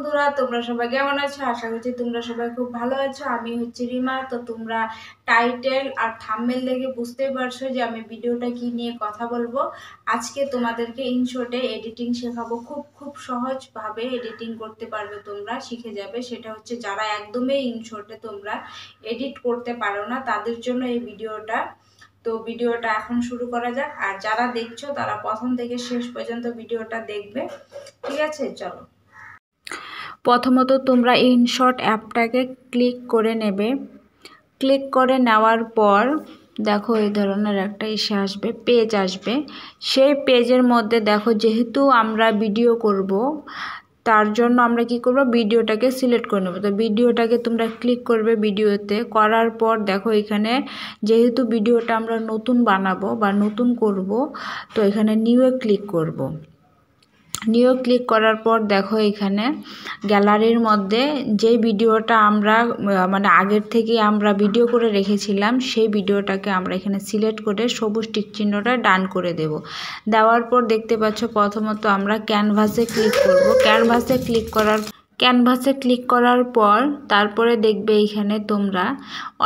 বন্ধুরা, তোমরা সবাই কেমন আছো? আশা করছি তোমরা সবাই খুব ভালো আছো। আমি হচ্ছে রিমা। তো তোমরা টাইটেল আর থাম্বনেল দেখে বুঝতেই পারছো যে আমি ভিডিওটা কি নিয়ে কথা বলবো। আজকে তোমাদেরকে ইনশর্টে এডিটিং শেখাবো। খুব খুব সহজভাবে এডিটিং করতে পারবে, তোমরা শিখে যাবে। সেটা হচ্ছে যারা একদমই ইনশর্টে তোমরা এডিট করতে পারো না, তাদের জন্য এই ভিডিওটা। তো ভিডিওটা এখন শুরু করা যাক। আর যারা দেখছো তারা প্রথম থেকে শেষ পর্যন্ত ভিডিওটা দেখবে, ঠিক আছে? চলো। প্রথমত তোমরা ইনশর্ট অ্যাপটাকে ক্লিক করে নেবে। ক্লিক করে নেওয়ার পর দেখো এই ধরনের একটা ইসে আসবে, পেজ আসবে। সেই পেজের মধ্যে দেখো, যেহেতু আমরা ভিডিও করব তার জন্য আমরা কি করব, ভিডিওটাকে সিলেক্ট করে নেব। তো ভিডিওটাকে তোমরা ক্লিক করবে। ভিডিওতে করার পর দেখো এখানে, যেহেতু ভিডিওটা আমরা নতুন বানাবো বা নতুন করব, তো এখানে নিউয়ে ক্লিক করব। নিউ ক্লিক করার পর দেখো এখানে গ্যালারির মধ্যে যে ভিডিওটা আমরা মানে আগের থেকে আমরা ভিডিও করে রেখেছিলাম, সেই ভিডিওটাকে আমরা এখানে সিলেক্ট করে সবুজ টিক চিহ্নটা ডান করে দেব। দেওয়ার পর দেখতে পাচ্ছ প্রথমত আমরা ক্যানভাসে ক্লিক করব। ক্যানভাসে ক্লিক করার পর তারপরে দেখবে এইখানে তোমরা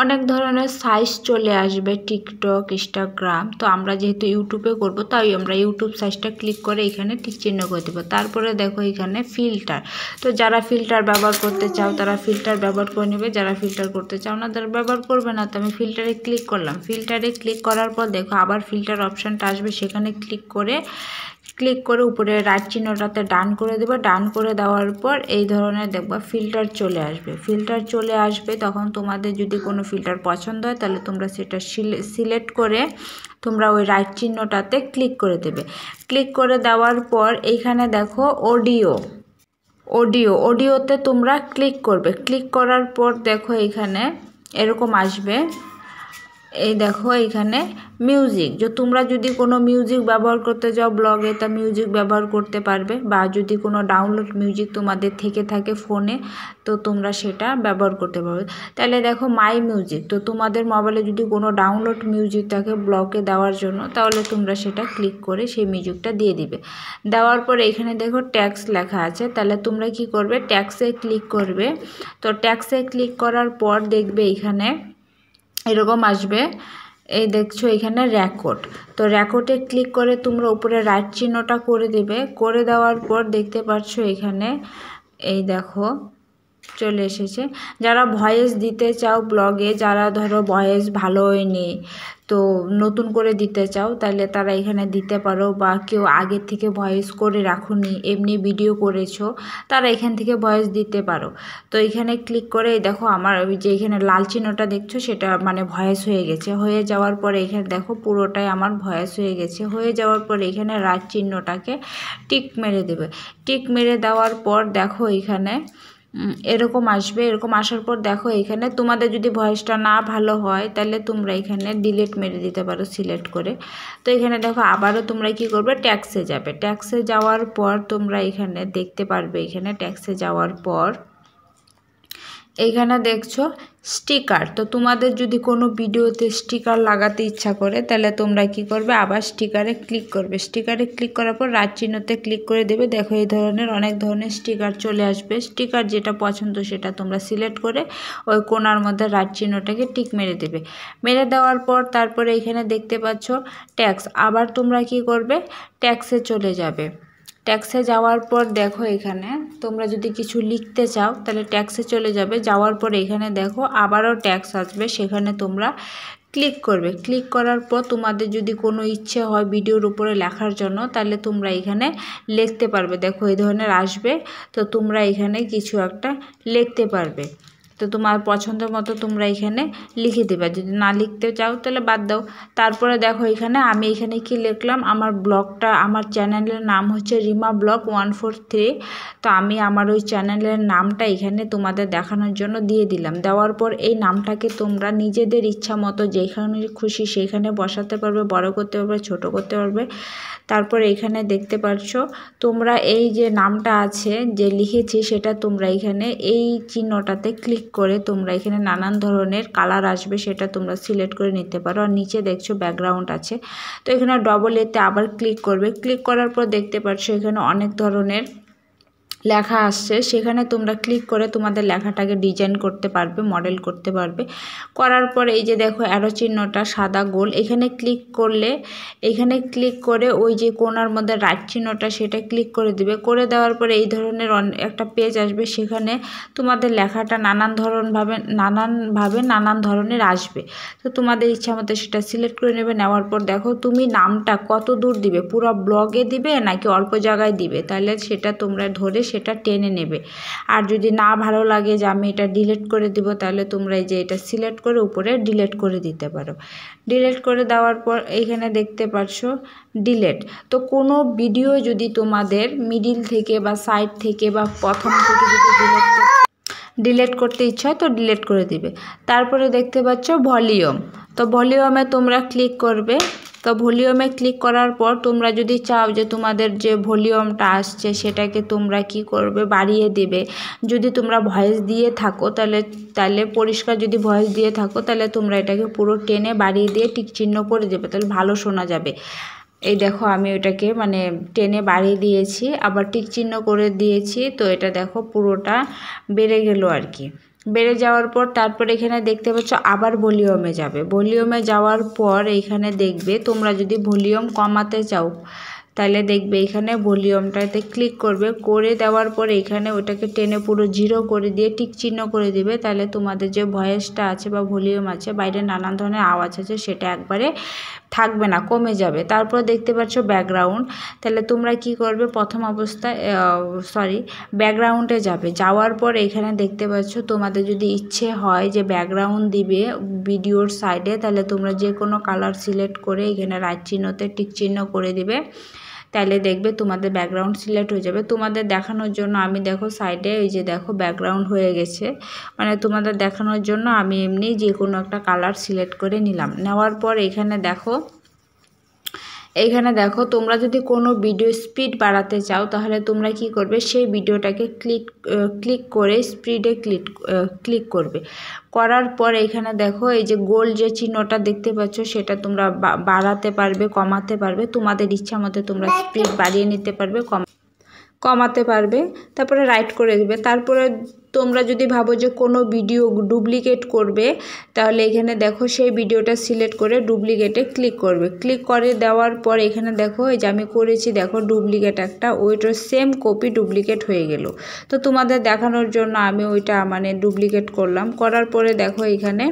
অনেক ধরনের সাইজ চলে আসবে, টিকটক, ইনস্টাগ্রাম। তো আমরা যেহেতু ইউটিউবে করব, তাই আমরা ইউটিউব সাইজটা ক্লিক করে এখানে টিক চিহ্ন করে দেবো। তারপরে দেখো এখানে ফিল্টার। তো যারা ফিল্টার ব্যবহার করতে চাও তারা ফিল্টার ব্যবহার করে নেবে, যারা ফিল্টার করতে চাও না তারা ব্যবহার করবে না। তো আমি ফিল্টারে ক্লিক করলাম। ফিল্টারে ক্লিক করার পর দেখো আবার ফিল্টার অপশানটা আসবে, সেখানে ক্লিক করে উপরে রাইট চিহ্নটাতে ডান করে দেবো। ডান করে দেওয়ার পর এই ধরনের দেখবা ফিল্টার চলে আসবে। ফিল্টার চলে আসবে, তখন তোমাদের যদি কোনো ফিল্টার পছন্দ হয় তাহলে তোমরা সেটা সিলেক্ট করে তোমরা ওই রাইট চিহ্নটাতে ক্লিক করে দেবে। ক্লিক করে দেওয়ার পর এইখানে দেখো অডিওতে তোমরা ক্লিক করবে। ক্লিক করার পর দেখো এখানে এরকম আসবে। এই দেখো এখানে মিউজিক, যে তোমরা যদি কোনো মিউজিক ব্যবহার করতে যাও ব্লগে, তা মিউজিক ব্যবহার করতে পারবে। বা যদি কোনো ডাউনলোড মিউজিক তোমাদের থেকে থাকে ফোনে, তো তোমরা সেটা ব্যবহার করতে পারবে। তাহলে দেখো মাই মিউজিক, তো তোমাদের মোবাইলে যদি কোনো ডাউনলোড মিউজিক থাকে ব্লগে দেওয়ার জন্য, তাহলে তোমরা সেটা ক্লিক করে সেই মিউজিকটা দিয়ে দিবে। দেওয়ার পরে এখানে দেখো ট্যাক্স লেখা আছে, তাহলে তোমরা কি করবে, ট্যাক্সে ক্লিক করবে। তো ট্যাক্সে ক্লিক করার পর দেখবে এখানে এরকম আসবে। এই দেখছো এখানে রেকর্ড। তো রেকর্ডে ক্লিক করে তোমরা উপরে রাইট চিহ্নটা করে দেবে। করে দেওয়ার পর দেখতে পাচ্ছ এখানে এই দেখো চলে এসেছে। যারা ভয়েস দিতে চাও ব্লগে, যারা ধরো ভয়েস ভালো হয়নি, তো নতুন করে দিতে চাও, তাহলে তারা এখানে দিতে পারো। বা কেউ আগের থেকে ভয়েস করে রাখুনি, এমনি ভিডিও করেছো, তারা এখান থেকে ভয়েস দিতে পারো। তো এখানে ক্লিক করে দেখো আমার ওই যে এখানে লাল চিহ্নটা দেখছো, সেটা মানে ভয়েস হয়ে গেছে। হয়ে যাওয়ার পরে এখানে দেখো পুরোটাই আমার ভয়েস হয়ে গেছে। হয়ে যাওয়ার পরে এখানে রাইট চিহ্নটাকে টিক মেরে দেবে। টিক মেরে দেওয়ার পর দেখো এখানে এরকম আসবে। এরকম আসার পর দেখো এখানে তোমাদের যদি ভয়েসটা না ভালো হয়, তাহলে তোমরা এখানে ডিলিট মেরে দিতে পারো সিলেক্ট করে। তো এখানে দেখো আবারও তোমরা কি করবে, ট্যাক্সে যাবে। ট্যাক্সে যাওয়ার পর তোমরা এখানে দেখতে পারবে, এখানে ট্যাক্সে যাওয়ার পর এইখানে দেখছো স্টিকার। তো তোমাদের যদি কোনো ভিডিওতে স্টিকার লাগাতে ইচ্ছা করে, তাহলে তোমরা কি করবে, আবার স্টিকারে ক্লিক করবে। স্টিকারে ক্লিক করার পর রাইট চিহ্নতে ক্লিক করে দেবে। দেখো এই ধরনের অনেক ধরনের স্টিকার চলে আসবে। স্টিকার যেটা পছন্দ সেটা তোমরা সিলেক্ট করে ওই কোণার মধ্যে রাইট চিহ্নটাকে টিক মেরে দেবে। মেরে দেওয়ার পর তারপরে এখানে দেখতে পাচ্ছ ট্যাক্স। আবার তোমরা কি করবে, ট্যাক্সে চলে যাবে। ট্যাক্সে যাওয়ার পর দেখো এখানে তোমরা যদি কিছু লিখতে চাও, তাহলে ট্যাক্সে চলে যাবে। যাওয়ার পর এখানে দেখো আবারও ট্যাক্স আসবে, সেখানে তোমরা ক্লিক করবে। ক্লিক করার পর তোমাদের যদি কোনো ইচ্ছে হয় ভিডিওর উপরে লেখার জন্য, তাহলে তোমরা এখানে লিখতে পারবে। দেখো এই ধরনের আসবে, তো তোমরা এখানে কিছু একটা লিখতে পারবে। তো তোমার পছন্দ মতো তোমরা এখানে লিখে দেবে। যদি না লিখতে চাও তাহলে বাদ দাও। তারপরে দেখো এখানে আমি এখানে কি লিখলাম, আমার ব্লগটা, আমার চ্যানেলের নাম হচ্ছে রিমা ব্লগ 143। তো আমি আমার ওই চ্যানেলের নামটা এখানে তোমাদের দেখানোর জন্য দিয়ে দিলাম। দেওয়ার পর এই নামটাকে তোমরা নিজেদের ইচ্ছা মতো যেখানে খুশি সেখানে বসাতে পারবে, বড় করতে পারবে, ছোট করতে পারবে। তারপর এখানে দেখতে পাচ্ছ তোমরা এই যে নামটা আছে যে লিখেছি, সেটা তোমরা এখানে এই চিহ্নটাতে ক্লিক করে তোমরা এখানে নানান ধরনের কালার আসবে, সেটা তোমরা সিলেক্ট করে নিতে পারো। আর নিচে দেখছো ব্যাকগ্রাউন্ড আছে, তো এখানে ডবল এতে আবার ক্লিক করবে। ক্লিক করার পর দেখতে পাচ্ছ এখানে অনেক ধরনের লেখা আসছে, সেখানে তোমরা ক্লিক করে তোমাদের লেখাটাকে ডিজাইন করতে পারবে, মডেল করতে পারবে। করার পর এই যে দেখো অ্যারো চিহ্নটা সাদা গোল, এখানে ক্লিক করলে, এখানে ক্লিক করে ওই যে কোণার মধ্যে রাইট চিহ্নটা সেটা ক্লিক করে দিবে। করে দেওয়ার পরে এই ধরনের একটা পেজ আসবে, সেখানে তোমাদের লেখাটা নানান ধরনের আসবে। তো তোমাদের ইচ্ছা মতো সেটা সিলেক্ট করে নেবে। নেওয়ার পর দেখো তুমি নামটা কত দূর দিবে, পুরো ব্লগে দিবে নাকি অল্প জায়গায় দিবে, তাহলে সেটা তোমরা ধরে সেটা টেনে নেবে। আর যদি না ভালো লাগে যে আমি এটা ডিলিট করে দিব, তাহলে তোমরা এই যে এটা সিলেক্ট করে উপরে ডিলিট করে দিতে পারো। ডিলিট করে দেওয়ার পর এইখানে দেখতে পাচ্ছ ডিলিট। তো কোনো ভিডিও যদি তোমাদের মিডিল থেকে বা সাইড থেকে বা প্রথম থেকে যদি ডিলিট করতে ইচ্ছা হয় তো ডিলিট করে দিবে। তারপরে দেখতে পাচ্ছ ভলিউম, তো ভলিউমে তোমরা ক্লিক করবে। তো ভলিউমে ক্লিক করার পর তোমরা যদি চাও যে তোমাদের যে ভলিউমটা আসছে সেটাকে তোমরা কি করবে, বাড়িয়ে দেবে। যদি তোমরা ভয়েস দিয়ে থাকো তাহলে পরিষ্কার, যদি ভয়েস দিয়ে থাকো তাহলে তোমরা এটাকে পুরো টেনে বাড়িয়ে দিয়ে টিক চিহ্ন করে দেবে, তাহলে ভালো শোনা যাবে। এই দেখো আমি ওটাকে মানে টেনে বাড়িয়ে দিয়েছি, আবার টিক চিহ্ন করে দিয়েছি। তো এটা দেখো পুরোটা বেড়ে গেল আর কি। বেড়ে যাওয়ার পর তারপর এখানে দেখতে পাচ্ছ আবার ভলিউমে যাবে। ভলিউমে যাওয়ার পর এখানে দেখবে তোমরা যদি ভলিউম কমাতে চাও তাহলে দেখবে এখানে ভলিউমটাতে ক্লিক করবে। করে দেওয়ার পর এখানে ওটাকে টেনে পুরো 0 করে দিয়ে টিক চিহ্ন করে দিবে। তাহলে তোমাদের যে ভয়েসটা আছে বা ভলিউম আছে, বাইরে নানান ধরনের আওয়াজ আছে, সেটা একবারে থাকবে না, কমে যাবে। তারপর দেখতে পাচ্ছ ব্যাকগ্রাউন্ড, তাহলে তোমরা কি করবে, প্রথম অবস্থায় ব্যাকগ্রাউন্ডে যাবে। যাওয়ার পর এখানে দেখতে পাচ্ছ তোমাদের যদি ইচ্ছে হয় যে ব্যাকগ্রাউন্ড দিবে ভিডিওর সাইডে, তাহলে তোমরা যে কোনো কালার সিলেক্ট করে এখানে রাইট চিহ্নতে টিক চিহ্ন করে দিবে। তাহলে দেখবে তোমাদের ব্যাকগ্রাউন্ড সিলেক্ট হয়ে যাবে। তোমাদের দেখানোর জন্য আমি দেখো সাইডে এই যে দেখো ব্যাকগ্রাউন্ড হয়ে গেছে, মানে তোমাদের দেখানোর জন্য আমি এমনি যে কোনো একটা কালার সিলেক্ট করে নিলাম। নেওয়ার পর এইখানে দেখো তোমরা যদি কোনো ভিডিও স্পিড বাড়াতে চাও তাহলে তোমরা কি করবে, সেই ভিডিওটাকে ক্লিক করে স্পিডে ক্লিক করবে। করার পর এখানে দেখো এই যে গোল যে চিহ্নটা দেখতে পাচ্ছ সেটা তোমরা বাড়াতে পারবে, কমাতে পারবে, তোমাদের ইচ্ছা মতো তোমরা স্পিড বাড়িয়ে নিতে পারবে, কমাতে পারবে। তারপরে রাইট করে দিবে। তারপরে তোমরা যদি ভাবো যে কোনো ভিডিও ডুপ্লিকেট করবে তাহলে এখানে দেখো সেই ভিডিওটা সিলেক্ট করে ডুপ্লিকেটে ক্লিক করবে। ক্লিক করে দেওয়ার পর এখানে দেখো এই যে আমি করেছি দেখো ডুপ্লিকেট একটা, ওইটার সেম কপি ডুপ্লিকেট হয়ে গেল। তো তোমাদের দেখানোর জন্য আমি ওইটা মানে ডুপ্লিকেট করলাম। করার পরে দেখো এখানে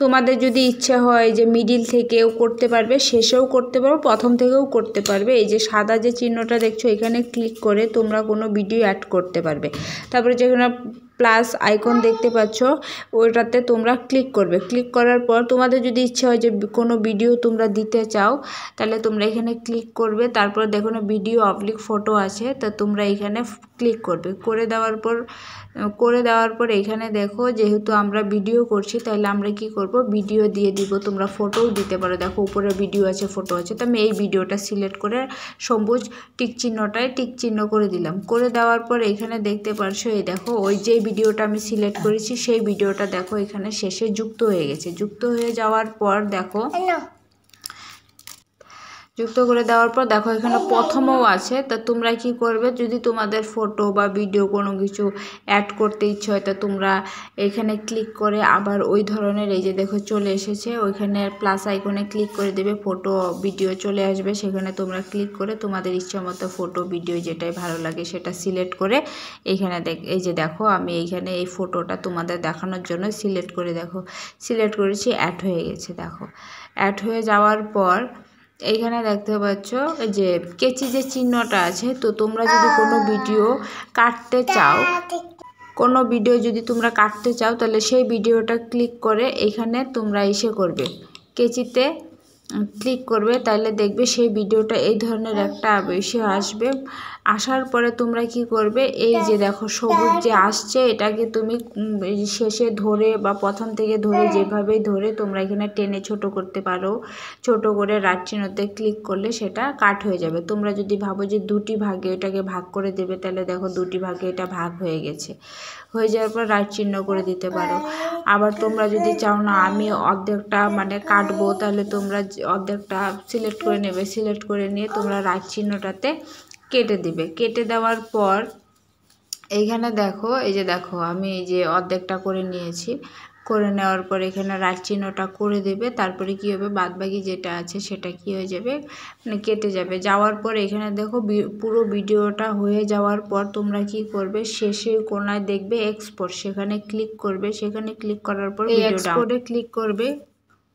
তোমাদের যদি ইচ্ছে হয় যে মিডিল থেকেও করতে পারবে, শেষেও করতে পারবে, প্রথম থেকেও করতে পারবে। এই যে সাদা যে চিহ্নটা দেখছো এখানে ক্লিক করে তোমরা কোনো ভিডিও অ্যাড করতে পারবে। তারপরে যেখানে প্লাস আইকন দেখতে পাচ্ছ ওইটাতে তোমরা ক্লিক করবে। ক্লিক করার পর তোমাদের যদি ইচ্ছে হয় যে কোনো ভিডিও তোমরা দিতে চাও তাহলে তোমরা এখানে ক্লিক করবে। তারপর দেখো না ভিডিও অবলিক ফটো আছে, তো তোমরা এখানে ক্লিক করবে। করে দেওয়ার পর এখানে দেখো যেহেতু আমরা ভিডিও করছি তাহলে আমরা কি করব, ভিডিও দিয়ে দিব। তোমরা ফটোও দিতে পারো, দেখো উপরে ভিডিও আছে, ফটো আছে। তো আমি এই ভিডিওটা সিলেক্ট করে সবুজ টিক চিহ্নটায় টিক চিহ্ন করে দিলাম। করে দেওয়ার পর এখানে দেখতে পারছো এই দেখো ওই যে ভিডিওটা আমি সিলেক্ট করেছি সেই ভিডিওটা দেখো এখানে শেষে যুক্ত হয়ে গেছে। যুক্ত হয়ে যাওয়ার পর দেখো যুক্ত করে দেওয়ার পর দেখো এখানে প্রথমেও আছে। তা তোমরা কি করবে, যদি তোমাদের ফটো বা ভিডিও কোনো কিছু অ্যাড করতে ইচ্ছে হয় তা তোমরা এখানে ক্লিক করে আবার ওই ধরনের এই যে দেখো চলে এসেছে, ওইখানে প্লাস আইকনে ক্লিক করে দেবে, ফটো ভিডিও চলে আসবে। সেখানে তোমরা ক্লিক করে তোমাদের ইচ্ছা মতো ফটো ভিডিও যেটাই ভালো লাগে সেটা সিলেক্ট করে এইখানে এই যে দেখো আমি এইখানে এই ফটোটা তোমাদের দেখানোর জন্য সিলেক্ট করেছি, অ্যাড হয়ে গেছে। দেখো অ্যাড হয়ে যাওয়ার পর এইখানে দেখতে পাচ্ছ যে কেচি যে চিহ্নটা আছে। তো তোমরা যদি কোনো ভিডিও কাটতে চাও তাহলে সেই ভিডিওটা ক্লিক করে এখানে তোমরা এসে করবে, কেচিতে ক্লিক করবে। তাহলে দেখবে সেই ভিডিওটা এই ধরনের একটা বেশি আসবে। আসার পরে তোমরা কি করবে, এই যে দেখো সবুজ যে আসছে এটাকে তুমি শেষে ধরে বা প্রথম থেকে ধরে যেভাবেই ধরে তোমরা এখানে টেনে ছোট করতে পারো। ছোট করে রাইট চিহ্নতে ক্লিক করলে সেটা কাট হয়ে যাবে। তোমরা যদি ভাবো যে দুটি ভাগে এটাকে ভাগ করে দেবে তাহলে দেখো দুটি ভাগে এটা ভাগ হয়ে গেছে। হয়ে যাওয়ার পর রাইট চিহ্ন করে দিতে পারো। আবার তোমরা যদি চাও না আমি অর্ধেকটা মানে কাটবো তাহলে তোমরা অর্ধেকটা সিলেক্ট করে নেবে। সিলেক্ট করে নিয়ে তোমরা রাইট চিহ্নটাতে কেটে দিবে। কেটে দেওয়ার পর এইখানে দেখো, এই যে দেখো আমি এই যে অর্ধেকটা করে নিয়েছি। করে নেওয়ার পর এখানে রাইট চিহ্নটা করে দেবে, তারপরে কি হবে বাদবাকি যেটা আছে সেটা কি হয়ে যাবে, মানে কেটে যাবে। যাওয়ার পর এখানে দেখো পুরো ভিডিওটা হয়ে যাওয়ার পর তোমরা কি করবে, শেষে কোনায় দেখবে এক্সপোর্ট, সেখানে ক্লিক করবে। সেখানে ক্লিক করার পর এক্সপোর্টে ক্লিক করবে।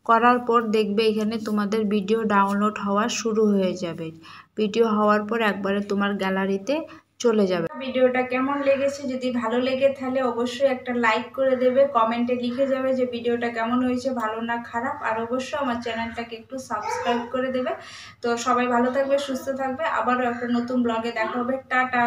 করার পর দেখবে এখানে তোমাদের ভিডিও ডাউনলোড হওয়া শুরু হয়ে যাবে। ভিডিও হওয়ার পর একবারে তোমার গ্যালারিতে চলে যাবে। ভিডিওটা কেমন লেগেছে, যদি ভালো লেগে তাহলে অবশ্যই একটা লাইক করে দেবে, কমেন্টে লিখে যাবে যে ভিডিওটা কেমন হয়েছে, ভালো না খারাপ। আর অবশ্যই আমার চ্যানেলটাকে একটু সাবস্ক্রাইব করে দেবে। তো সবাই ভালো থাকবে, সুস্থ থাকবে, আবারও একটা নতুন ব্লগে দেখা হবে। টাটা।